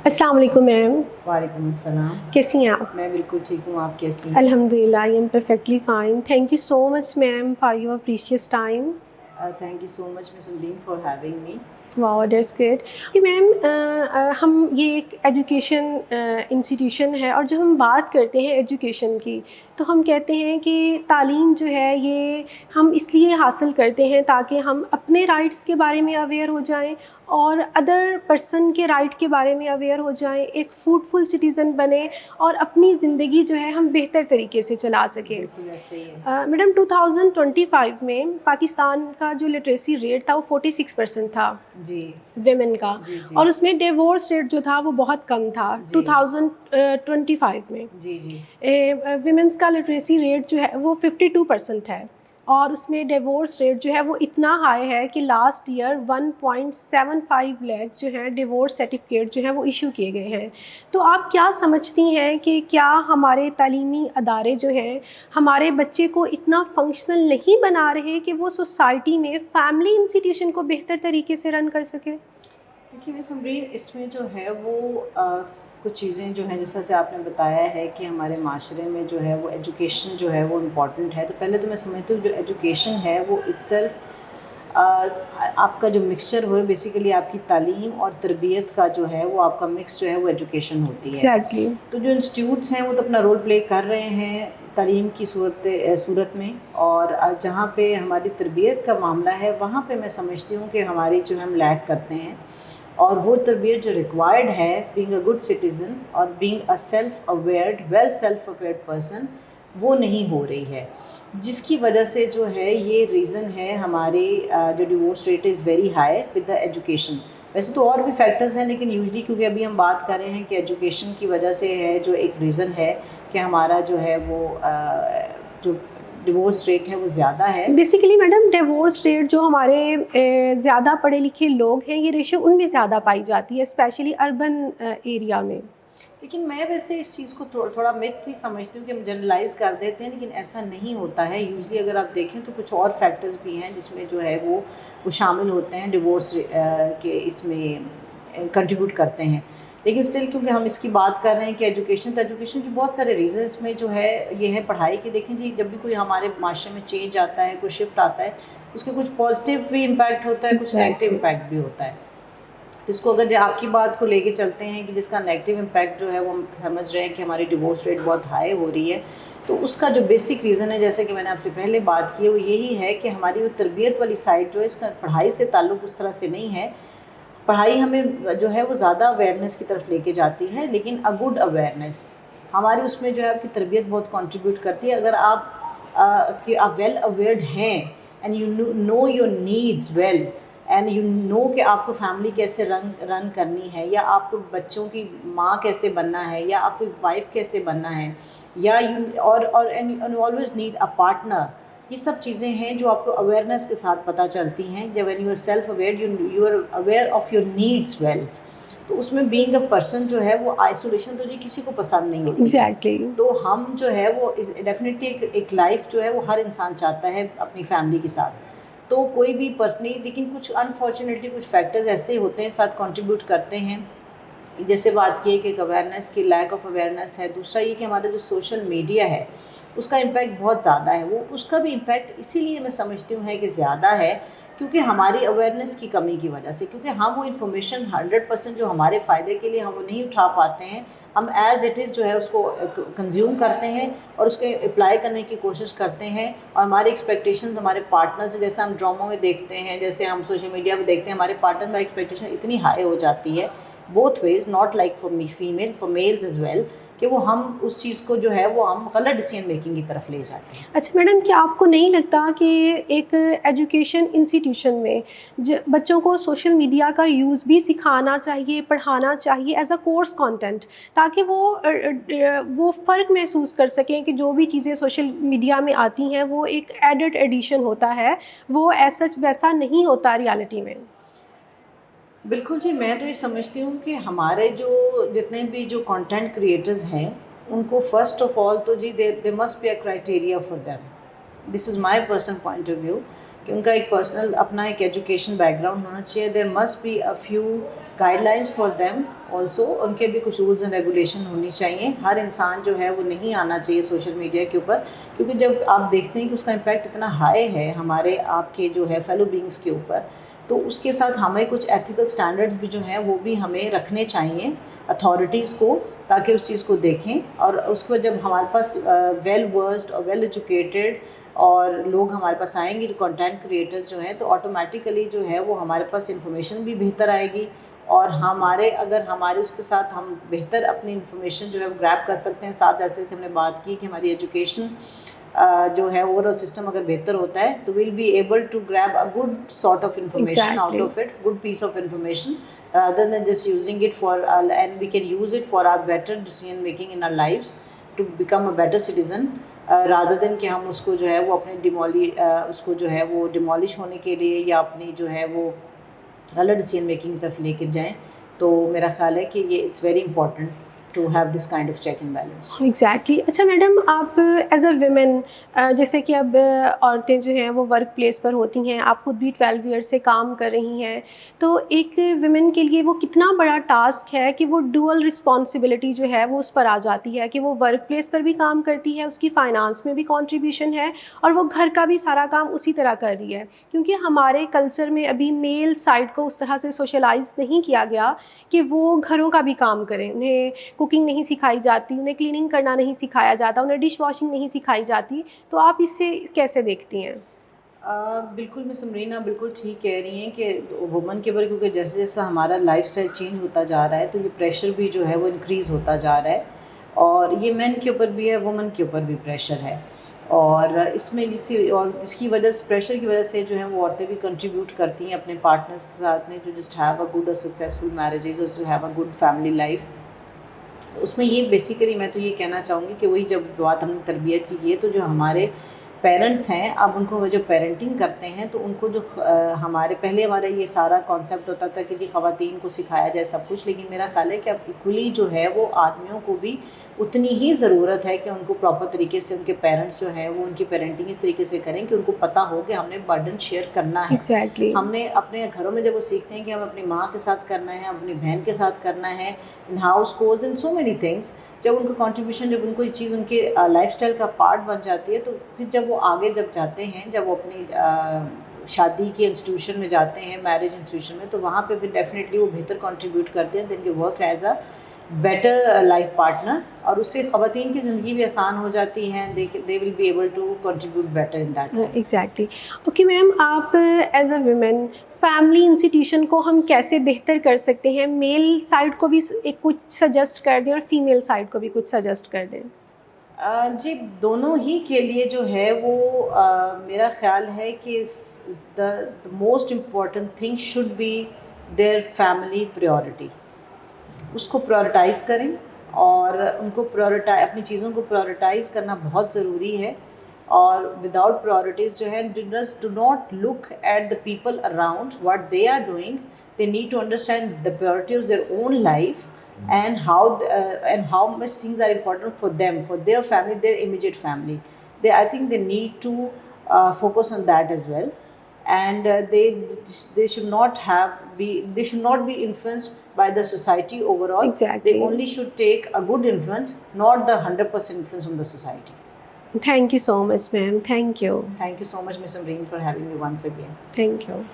السلام علیکم میم. وعلیکم السلام. کیسی ہیں آپ؟ میں بالکل ٹھیک ہوں, آپ کیسی ہیں؟ الحمد للہ I am perfectly fine. Thank you so much ma'am for your precious time. Thank you so much Miss Amreen for having me. Wow that's good. کہ میم ہم یہ ایک ایجوکیشن انسٹیٹیوشن ہے, اور جب ہم بات کرتے ہیں ایجوکیشن کی تو ہم کہتے ہیں کہ تعلیم جو ہے یہ ہم اس لیے حاصل کرتے ہیں تاکہ ہم اپنے رائٹس کے بارے میں اویئر ہو جائیں اور ادر پرسن کے رائٹ کے بارے میں اویئر ہو جائیں, ایک فروٹفل سٹیزن بنیں اور اپنی زندگی جو ہے ہم بہتر طریقے سے چلا سکیں. بالکل ایسے ہی ہے. میڈم 2025 میں پاکستان کا جو لٹریسی ریٹ تھا وہ 46% تھا جی ویمن کا, جی جی اور اس میں ڈیورس ریٹ جو تھا وہ بہت کم تھا جی 2025 میں. جی جی ویمنس کا لٹریسی ریٹ جو ہے وہ 52% ہے, اور اس میں ڈیورس ریٹ جو ہے وہ اتنا ہائی ہے کہ لاسٹ ایئر 1.75 لاکھ جو ہیں ڈیورس سرٹیفکیٹ جو ہیں وہ ایشو کیے گئے ہیں. تو آپ کیا سمجھتی ہیں کہ کیا ہمارے تعلیمی ادارے جو ہیں ہمارے بچے کو اتنا فنکشنل نہیں بنا رہے کہ وہ سوسائٹی میں فیملی انسٹیٹیوشن کو بہتر طریقے سے رن کر سکے؟ دیکھیے مس امرین, اس میں جو ہے وہ کچھ چیزیں جو ہیں جس طرح سے آپ نے بتایا ہے کہ ہمارے معاشرے میں جو ہے وہ ایجوکیشن جو ہے وہ امپورٹنٹ ہے. تو پہلے تو میں سمجھتی ہوں جو ایجوکیشن ہے وہ اٹ سیلف آپ کا جو مکسچر ہو بیسیکلی آپ کی تعلیم اور تربیت کا جو ہے وہ آپ کا مکس جو ہے وہ ایجوکیشن ہوتی ہے. ایگزیکٹلی. تو جو انسٹیٹیوٹس ہیں وہ تو اپنا رول پلے کر رہے ہیں تعلیم کی صورت میں, اور جہاں پہ ہماری تربیت کا معاملہ ہے وہاں پہ میں سمجھتی ہوں کہ ہماری جو ہم لیک کرتے ہیں, اور وہ تربیت جو ریکوائرڈ ہے بینگ اے گڈ سٹیزن اور being a self awared self awared person وہ نہیں ہو رہی ہے, جس کی وجہ سے جو ہے یہ ریزن ہے ہماری جو divorce rate is very high with the education. ویسے تو اور بھی فیکٹرز ہیں لیکن یوزلی کیونکہ ابھی ہم بات کر رہے ہیں کہ ایجوکیشن کی وجہ سے ہے جو ایک ریزن ہے کہ ہمارا جو ہے وہ جو ڈیورس ریٹ ہے وہ زیادہ ہے. بیسیکلی میڈم ڈیورس ریٹ جو ہمارے زیادہ پڑھے لکھے لوگ ہیں یہ ریشو ان میں زیادہ پائی جاتی ہے اسپیشلی اربن ایریا میں. لیکن میں ویسے اس چیز کو تھوڑا متھ ہی سمجھتی ہوں کہ ہم جنرلائز کر دیتے ہیں, لیکن ایسا نہیں ہوتا ہے. یوزلی اگر آپ دیکھیں تو کچھ اور فیکٹرز بھی ہیں جس میں جو ہے وہ شامل ہوتے ہیں ڈیورس کے اس میں کنٹریبیوٹ کرتے ہیں. لیکن اسٹل کیونکہ ہم اس کی بات کر رہے ہیں کہ ایجوکیشن کے بہت سارے ریزنس میں جو ہے یہ ہے پڑھائی کی. دیکھیں جی, جب بھی کوئی ہمارے معاشرے میں چینج آتا ہے, کوئی شفٹ آتا ہے, اس کے کچھ پازیٹیو بھی امپیکٹ ہوتا ہے, کچھ نیگیٹو امپیکٹ بھی ہوتا ہے. اس کو اگر آپ کی بات کو لے کے چلتے ہیں کہ جس کا نیگیٹو امپیکٹ جو ہے وہ ہم سمجھ رہے ہیں کہ ہماری ڈیورس ریٹ بہت ہائی ہو رہی ہے, تو اس کا جو بیسک ریزن ہے جیسے کہ میں نے آپ سے پہلے بات کی ہے وہ یہی ہے کہ ہماری وہ تربیت والی سائڈ جو ہے اس کا پڑھائی سے تعلق اس طرح سے نہیں ہے. پڑھائی ہمیں جو ہے وہ زیادہ اویئرنیس کی طرف لے کے جاتی ہے, لیکن اے گڈ اویئرنیس ہماری اس میں جو ہے آپ کی تربیت بہت کنٹریبیوٹ کرتی ہے. اگر آپ ویل اویئرڈ ہیں and you know your needs well and you know کہ آپ کو فیملی کیسے رن کرنی ہے, یا آپ کو بچوں کی ماں کیسے بننا ہے, یا آپ کو وائف کیسے بننا ہے, یا اور آلویز نیڈ اے پارٹنر. یہ سب چیزیں ہیں جو آپ کو اویئرنیس کے ساتھ پتہ چلتی ہیں. جب when you are self aware you are aware of your needs well, تو اس میں بینگ اے پرسن جو ہے وہ آئسولیشن تو جی کسی کو پسند نہیں ہوتی. ایگزیکٹلی. تو ہم جو ہے وہ ڈیفینیٹلی ایک لائف جو ہے وہ ہر انسان چاہتا ہے اپنی فیملی کے ساتھ, تو کوئی بھی پرسنلی, لیکن کچھ انفارچونیٹلی کچھ فیکٹرز ایسے ہوتے ہیں ساتھ کنٹریبیوٹ کرتے ہیں. جیسے بات کی کہ ایک اویئرنیس کی لیک آف اویئرنیس ہے. دوسرا یہ کہ ہمارا جو سوشل میڈیا ہے اس کا امپیکٹ بہت زیادہ ہے. وہ اس کا بھی امپیکٹ اسی لیے میں سمجھتی ہوں ہے کہ زیادہ ہے کیونکہ ہماری اویئرنیس کی کمی کی وجہ سے, کیونکہ ہم وہ انفارمیشن 100% جو ہمارے فائدے کے لیے ہم وہ نہیں اٹھا پاتے ہیں. ہم ایز اٹ از جو ہے اس کو کنزیوم کرتے ہیں اور اس کے اپلائی کرنے کی کوشش کرتے ہیں, اور ہماری ایکسپیکٹیشنز ہمارے پارٹنر سے, جیسے ہم ڈراموں میں دیکھتے ہیں, جیسے ہم سوشل میڈیا پہ دیکھتے ہیں, ہمارے پارٹنر میں ایکسپیکٹیشن اتنی ہائی ہو جاتی ہے both ways, not like for female, for males as well, کہ وہ ہم اس چیز کو جو ہے وہ ہم غلط ڈیسیژن میکنگ کی طرف لے جاتے ہیں. اچھا میڈم, کیا آپ کو نہیں لگتا کہ ایک ایجوکیشن انسٹیٹیوشن میں بچوں کو سوشل میڈیا کا یوز بھی سکھانا چاہیے, پڑھانا چاہیے ایز اے کورس کانٹینٹ, تاکہ وہ فرق محسوس کر سکیں کہ جو بھی چیزیں سوشل میڈیا میں آتی ہیں وہ ایک ایڈڈ ایڈیشن ہوتا ہے, وہ ایسا ویسا نہیں ہوتا ریالٹی میں؟ بالکل جی, میں تو یہ سمجھتی ہوں کہ ہمارے جو جتنے بھی جو کنٹینٹ کریٹرز ہیں ان کو فرسٹ آف آل تو جی they must be a criteria for them. This is my personal point of view کہ ان کا ایک پرسنل اپنا ایک ایجوکیشن بیک گراؤنڈ ہونا چاہیے. There must be a few guidelines for them also. ان کے بھی کچھ رولز اینڈ ریگولیشن ہونی چاہیے. ہر انسان جو ہے وہ نہیں آنا چاہیے سوشل میڈیا کے اوپر, کیونکہ جب آپ دیکھتے ہیں کہ اس کا امپیکٹ اتنا ہائی ہے ہمارے آپ کے جو ہے فیلو بینگس کے اوپر, تو اس کے ساتھ ہمیں کچھ ایتھیکل اسٹینڈرڈس بھی جو ہیں وہ بھی ہمیں رکھنے چاہیے اتھارٹیز کو, تاکہ اس چیز کو دیکھیں. اور اس کو جب ہمارے پاس ویل ورسڈ اور ویل ایجوکیٹڈ اور لوگ ہمارے پاس آئیں گے, کنٹینٹ کریٹرز جو ہیں, تو آٹومیٹیکلی جو ہے وہ ہمارے پاس انفارمیشن بھی بہتر آئے گی. اور اگر ہمارے اس کے ساتھ ہم بہتر اپنی انفارمیشن جو ہے وہ گریب کر سکتے ہیں. ساتھ ایسے کہ ہم نے بات کی کہ ہماری ایجوکیشن جو ہے اوور آل سسٹم اگر بہتر ہوتا ہے تو we'll be able to grab a good sort of information out of it, good piece of information, rather than just using it for and we can use it for our better decision making in our lives to become a better citizen, rather than کہ ہم اس کو جو ہے وہ اپنے اس کو جو ہے وہ ڈیمالش ہونے کے لیے یا اپنی جو ہے وہ غلط ڈیسیجن میکنگ کی طرف لے کے جائیں. تو میرا خیال ہے کہ یہ it's very important to have this kind of check and balance. Exactly. اچھا میڈم, آپ ایز اے ویمن, جیسے کہ اب عورتیں جو ہیں وہ ورک پلیس پر ہوتی ہیں, آپ خود بھی 12 ایئر سے کام کر رہی ہیں, تو ایک ویمن کے لیے وہ کتنا بڑا ٹاسک ہے کہ وہ ڈوئل رسپانسبلٹی جو ہے وہ اس پر آ جاتی ہے کہ وہ ورک پلیس پر بھی کام کرتی ہے, اس کی فائنانس میں بھی کنٹریبیوشن ہے, اور وہ گھر کا بھی سارا کام اسی طرح کر رہی ہے. کیونکہ ہمارے کلچر میں ابھی میل سائڈ کو اس طرح سے سوشلائز نہیں کیا گیا کہ وہ گھروں کا بھی کام کریں. انہیں کوکنگ نہیں سکھائی جاتی, انہیں کلیننگ کرنا نہیں سکھایا جاتا, انہیں ڈش واشنگ نہیں سکھائی جاتی. تو آپ اس سے کیسے دیکھتی ہیں؟ بالکل مس امرینا بالکل ٹھیک کہہ رہی ہیں کہ وومن کے اوپر, کیونکہ جیسے جیسے ہمارا لائف اسٹائل چینج ہوتا جا رہا ہے تو یہ پریشر بھی جو ہے وہ انکریز ہوتا جا رہا ہے, اور یہ مین کے اوپر بھی ہے, وومن کے اوپر بھی پریشر ہے. اور اس میں جس کی وجہ سے پریشر کی وجہ سے جو ہے وہ عورتیں بھی کنٹریبیوٹ کرتی ہیں اپنے پارٹنرس کے ساتھ میں, to just have a good اور successful marriages, to have a good family life. اس میں یہ بیسیکلی میں تو یہ کہنا چاہوں گی کہ وہی جب بات ہم نے تربیت کی ہے, تو جو ہمارے پیرنٹس ہیں, اب ان کو جو پیرنٹنگ کرتے ہیں تو ان کو جو ہمارا یہ سارا کانسیپٹ ہوتا تھا کہ جی خواتین کو سکھایا جائے سب کچھ, لیکن میرا خیال ہے کہ اب ایکولی جو ہے وہ آدمیوں کو بھی اتنی ہی ضرورت ہے کہ ان کو پراپر طریقے سے ان کے پیرنٹس جو ہیں وہ ان کی پیرنٹنگ اس طریقے سے کریں کہ ان کو پتہ ہو کہ ہم نے برڈن شیئر کرنا ہے. Exactly. ہم نے اپنے گھروں میں جب وہ سیکھتے ہیں کہ ہم اپنی ماں کے ساتھ کرنا ہے, اپنی بہن کے ساتھ کرنا ہے, in house chores in so many things, جب ان کو کنٹریبیوشن, جب ان کو یہ چیز ان کے لائف اسٹائل کا پارٹ بن جاتی ہے, تو پھر جب وہ آگے جب جاتے ہیں, جب وہ اپنی شادی کے انسٹیٹیوشن میں جاتے ہیں, میرج انسٹیٹیوشن میں, تو وہاں پہ پھر ڈیفینیٹلی وہ بہتر کنٹریبیوٹ کرتے ہیں, دین کے work as a better life partner, اور اس سے خواتین کی زندگی بھی آسان ہو جاتی ہیں, they will be able to contribute better in that. Exactly. Okay ma'am, آپ as a women family institution کو ہم کیسے بہتر کر سکتے ہیں؟ میل سائڈ کو بھی ایک کچھ سجیسٹ کر دیں اور فیمیل سائڈ کو بھی کچھ سجیسٹ کر دیں. جی, دونوں ہی کے لیے جو ہے وہ میرا خیال ہے کہ the most important thing should be their family priority. اس کو پریورٹائز کریں, اور ان کو اپنی چیزوں کو پریورٹائز کرنا بہت ضروری ہے. اور وداؤٹ پریورٹیز جو ہے, do not look at the people around what they are doing, they need to understand the priority of their own life and how much things are important for them, for their family, their immediate family. I think they need to focus on that as well, and they should not be influenced by the society overall. Exactly. They only should take a good influence, not the 100% influence from the society. Thank you so much, ma'am. Thank you. Thank you so much, Ms. Amreen, for having me once again. Thank you.